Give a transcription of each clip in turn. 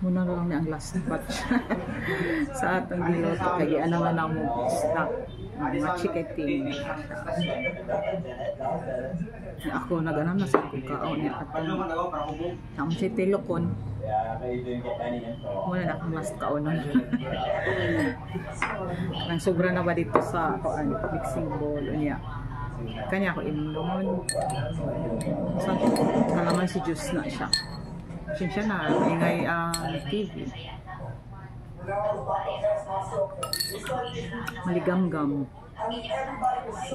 Muna lang na ang last batch sa atong giluto kay ano man ang snack mga chicken ako nag-anam na sa kaon niya atong ang si tilokon muna na akong last kaonon nang sobra na ba dito sa mixing bowl niya kanya ako inom sa kalaman si juice na siya siya na ingay ang TV maligam-gam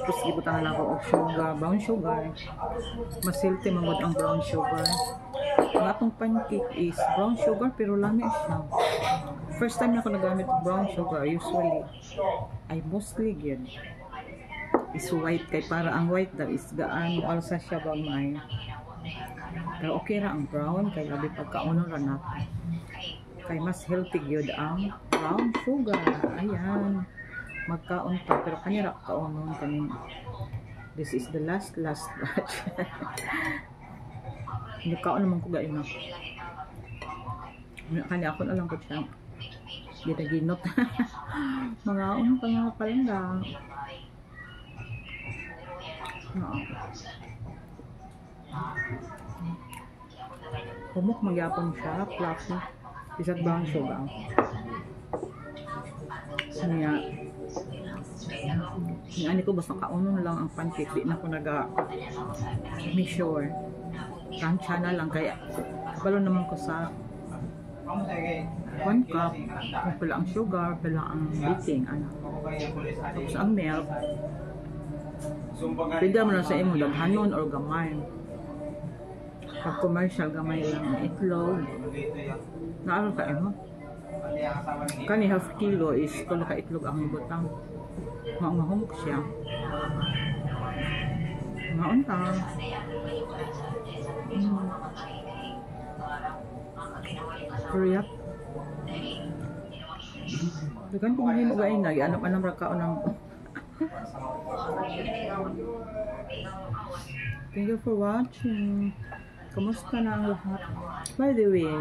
tapos ibutangan ako og sugar, brown sugar masilti magod ang brown sugar ang atong pancake is brown sugar pero lami siya first time na ako nagamit ng brown sugar usually I mostly get is white kay para ang white daw is gaan alsa siya ba may pero okay ra ang brown kay labi pagkauno ra natin kay mas healthy gyud ang brown sugar ayan magkaon pa pero kanya ra kaunon kanin this is the last batch hindi kaon naman ko gayon kanya ako na lang ko siya hindi ginot mga pa nga palenggang humok magyapon siya fluffy isang brown sugar niya ani ko basta kaunon lang ang pancake di na ko naga make sure tansya na lang kaya kabalo naman ko sa 1 cup kung pala ang sugar pala ang baking tapos ang milk pwede mo na sa imo daghanon or gamay pag commercial gamay lang ang itlog naano ka imo kani half kilo is tulo ka itlog ang butang mahumok siya maon ka Korea dugan kung hindi mo gain na anam ra ka unang thank you for watching. Kamusta na ang lahat? By the way,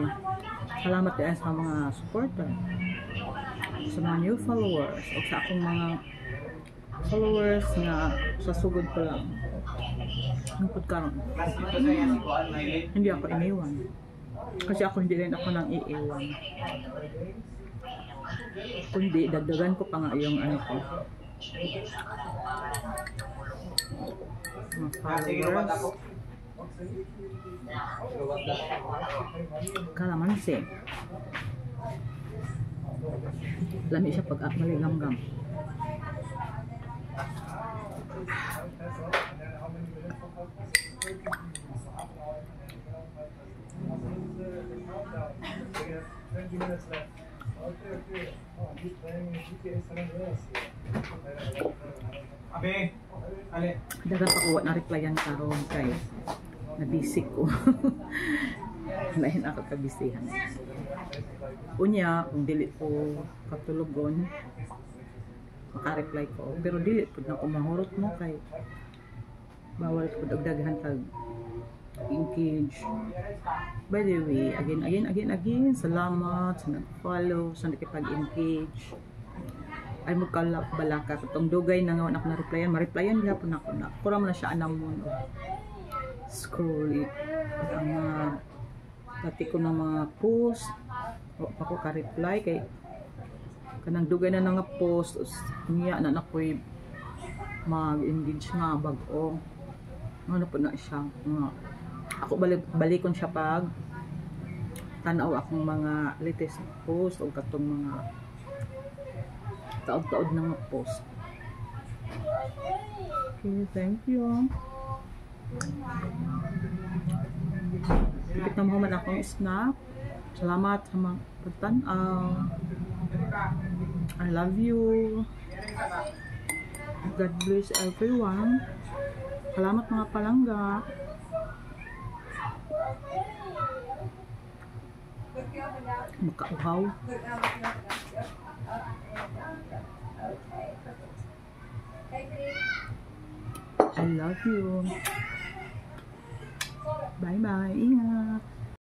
salamat din sa mga supporter, sa mga new followers, o sa akong mga followers na sa sugod pa lang. Nungkod karon. Hindi ako iniwan. Kasi ako hindi rin ako nang iiwan. Kundi dagdagan ko pa nga yung ano ko. Mga followers. Kalamansi. Lami siya pag maligam-gam. Dagan pa kuha na replyan karon kay nabisik ko. Lain ako kabisihan. Unya kung dili ko katulogon maka-reply ko pero dili pud na ko mahurot mo kay bawal ko dagdagan tag engage. By the way, again, salamat sa nag-follow, sa nakipag-engage. Ay magkalak-balaka. Itong dugay na nga ako na-replyan. Ma-replyan gapon ako na. Kurang na siya anang mo. Scroll it. Ang mga dati ko ng mga post. O ako ka-reply kay kanang dugay na nga post. Niya na ako'y mag-engage nga bag-o. Ano po na siya. Ako balikon siya pag tanaw akong mga latest post o katong mga taod-taod na mga post. Okay, thank you. Ipit na mahuman akong snack. Salamat sa mga pagtanaw. I love you. God bless everyone. Salamat mga palangga. Makauhaw. I love you. Bye bye. Ingat.